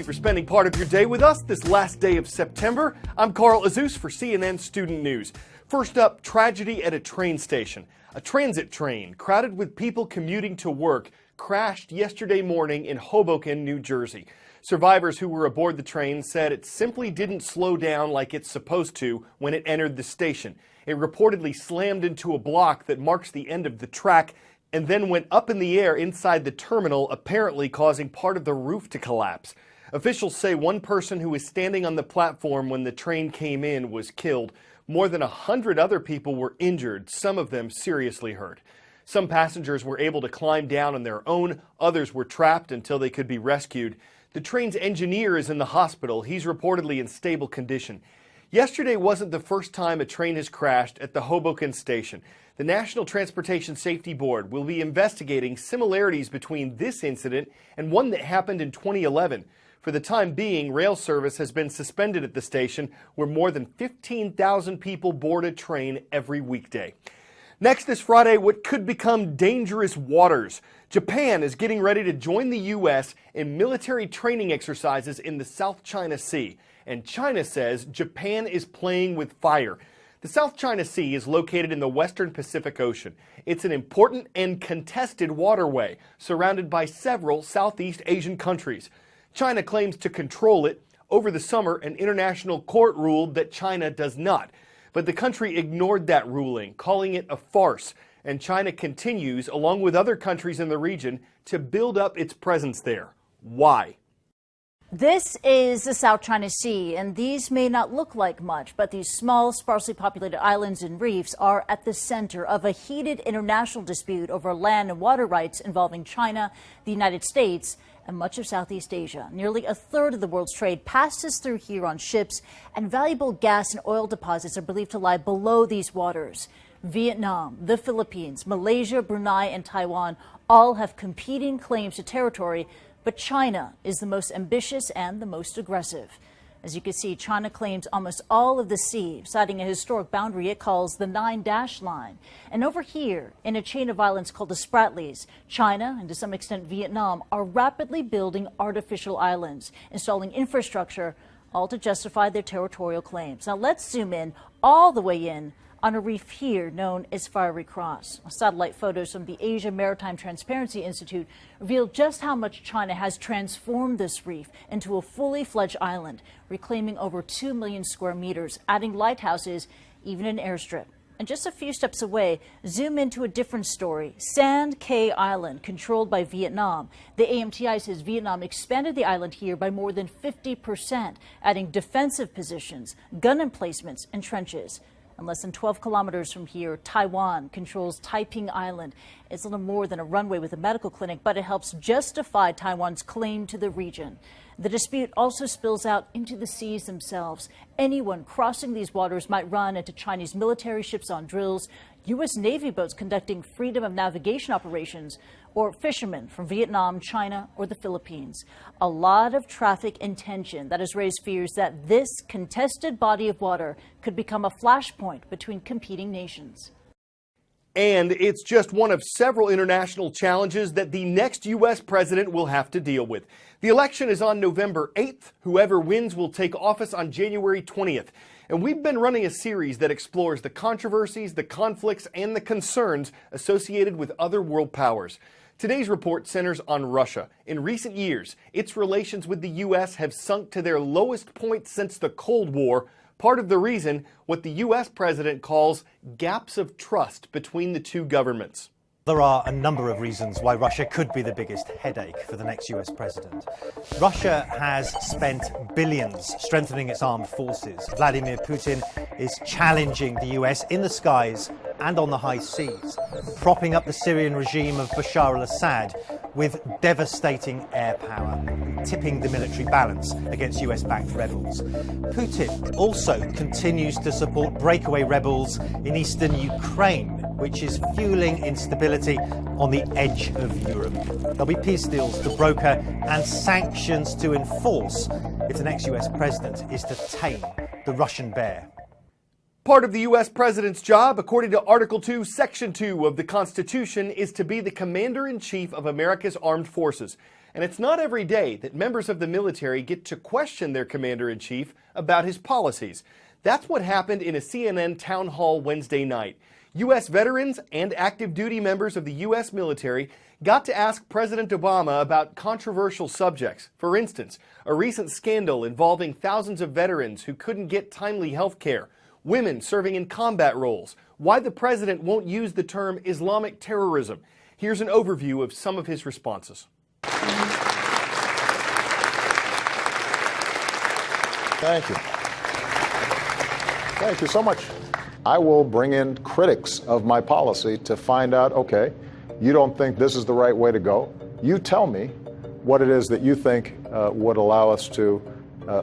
for spending part of your day with us this last day of September. I'm Carl Azus for CNN Student News. First up, tragedy at a train station. A transit train crowded with people commuting to work crashed yesterday morning in Hoboken, New Jersey. Survivors who were aboard the train said it simply didn't slow down like it's supposed to when it entered the station. It reportedly slammed into a block that marks the end of the track and then went up in the air inside the terminal, apparently causing part of the roof to collapse. Officials say one person who was standing on the platform when the train came in was killed. More than 100 other people were injured, some of them seriously hurt. Some passengers were able to climb down on their own, others were trapped until they could be rescued. The train's engineer is in the hospital. He's reportedly in stable condition. Yesterday wasn't the first time a train has crashed at the Hoboken station. The National Transportation Safety Board will be investigating similarities between this incident and one that happened in 2011. For the time being, rail service has been suspended at the station, where more than 15,000 people board a train every weekday. Next this Friday, what could become dangerous waters. Japan is getting ready to join the U.S. in military training exercises in the South China Sea. And China says Japan is playing with fire. The South China Sea is located in the western Pacific Ocean. It's an important and contested waterway, surrounded by several Southeast Asian countries. China claims to control it. Over the summer, an international court ruled that China does not. But the country ignored that ruling, calling it a farce. And China continues, along with other countries in the region, to build up its presence there. Why? This is the South China Sea, and these may not look like much, but these small, sparsely populated islands and reefs are at the center of a heated international dispute over land and water rights involving China, the United States, and much of Southeast Asia. Nearly a third of the world's trade passes through here on ships, and valuable gas and oil deposits are believed to lie below these waters. Vietnam, the Philippines, Malaysia, Brunei, and Taiwan all have competing claims to territory, but China is the most ambitious and the most aggressive. As you can see, China claims almost all of the sea, citing a historic boundary it calls the Nine-Dash Line. And over here, in a chain of islands called the Spratlys, China, and to some extent Vietnam, are rapidly building artificial islands, installing infrastructure, all to justify their territorial claims. Now let's zoom in, all the way in, on a reef here known as Fiery Cross. Satellite photos from the Asia Maritime Transparency Institute reveal just how much China has transformed this reef into a fully fledged island, reclaiming over 2 million square meters, adding lighthouses, even an airstrip. And just a few steps away, zoom into a different story. Sand Cay Island, controlled by Vietnam. The AMTI says Vietnam expanded the island here by more than 50%, adding defensive positions, gun emplacements, and trenches. And less than 12 kilometers from here, Taiwan controls Taiping Island. It's little more than a runway with a medical clinic, but it helps justify Taiwan's claim to the region. The dispute also spills out into the seas themselves. Anyone crossing these waters might run into Chinese military ships on drills, U.S. Navy boats conducting freedom of navigation operations, or fishermen from Vietnam, China, or the Philippines. A lot of traffic and tension that has raised fears that this contested body of water could become a flashpoint between competing nations. And it's just one of several international challenges that the next U.S. president will have to deal with. The election is on November 8th. Whoever wins will take office on January 20th. And we've been running a series that explores the controversies, the conflicts, and the concerns associated with other world powers. Today's report centers on Russia. In recent years, its relations with the U.S. have sunk to their lowest point since the Cold War. Part of the reason, what the U.S. president calls gaps of trust between the two governments. There are a number of reasons why Russia could be the biggest headache for the next US president. Russia has spent billions strengthening its armed forces. Vladimir Putin is challenging the US in the skies and on the high seas, propping up the Syrian regime of Bashar al-Assad with devastating air power, tipping the military balance against US-backed rebels. Putin also continues to support breakaway rebels in eastern Ukraine, which is fueling instability on the edge of Europe. There'll be peace deals to broker and sanctions to enforce if the next US president is to tame the Russian bear. Part of the U.S. president's job, according to Article 2, Section 2 of the Constitution, is to be the commander-in-chief of America's armed forces. And it's not every day that members of the military get to question their commander-in-chief about his policies. That's what happened in a CNN town hall Wednesday night. U.S. veterans and active duty members of the U.S. military got to ask President Obama about controversial subjects. For instance, a recent scandal involving thousands of veterans who couldn't get timely health care, women serving in combat roles, why the president won't use the term Islamic terrorism. Here's an overview of some of his responses. Thank you. Thank you so much. I will bring in critics of my policy to find out, okay, you don't think this is the right way to go. You tell me what it is that you think would allow us to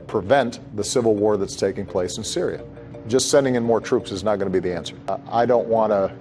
prevent the civil war that's taking place in Syria. Just sending in more troops is not going to be the answer. I don't want to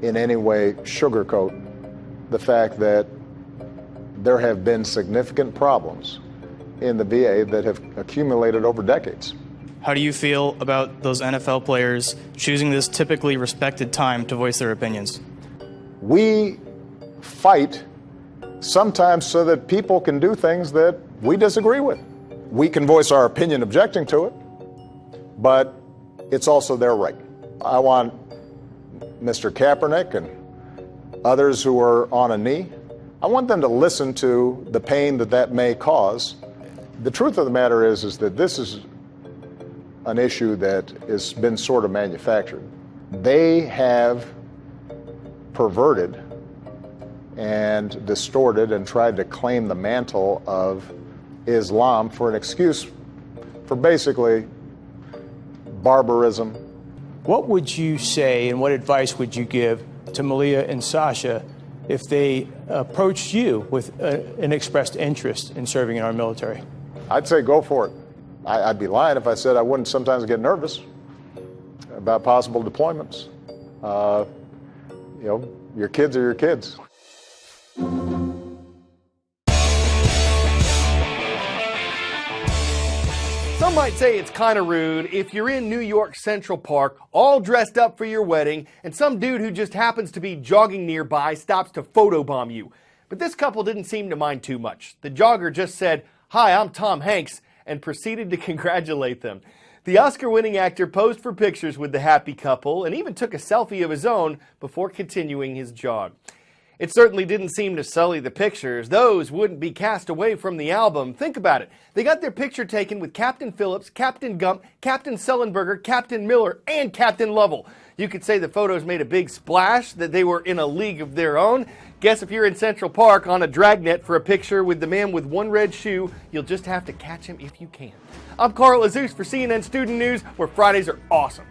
in any way sugarcoat the fact that there have been significant problems in the VA that have accumulated over decades. How do you feel about those NFL players choosing this typically respected time to voice their opinions? We fight sometimes so that people can do things that we disagree with. We can voice our opinion objecting to it, but it's also their right. I want Mr. Kaepernick and others who are on a knee, I want them to listen to the pain that that may cause. The truth of the matter is that this is an issue that has been sort of manufactured. They have perverted and distorted and tried to claim the mantle of Islam for an excuse for basically barbarism. What would you say and what advice would you give to Malia and Sasha if they approached you with an expressed interest in serving in our military? I'd say go for it. I'd be lying if I said I wouldn't sometimes get nervous about possible deployments. Your kids are your kids. Some might say it's kind of rude if you're in New York Central Park, all dressed up for your wedding, and some dude who just happens to be jogging nearby stops to photobomb you. But this couple didn't seem to mind too much. The jogger just said, "Hi, I'm Tom Hanks," and proceeded to congratulate them. The Oscar-winning actor posed for pictures with the happy couple and even took a selfie of his own before continuing his jog. It certainly didn't seem to sully the pictures. Those wouldn't be cast away from the album. Think about it. They got their picture taken with Captain Phillips, Captain Gump, Captain Sullenberger, Captain Miller, and Captain Lovell. You could say the photos made a big splash, that they were in a league of their own. Guess if you're in Central Park on a dragnet for a picture with the man with one red shoe, you'll just have to catch him if you can. I'm Carl Azus for CNN Student News, where Fridays are awesome.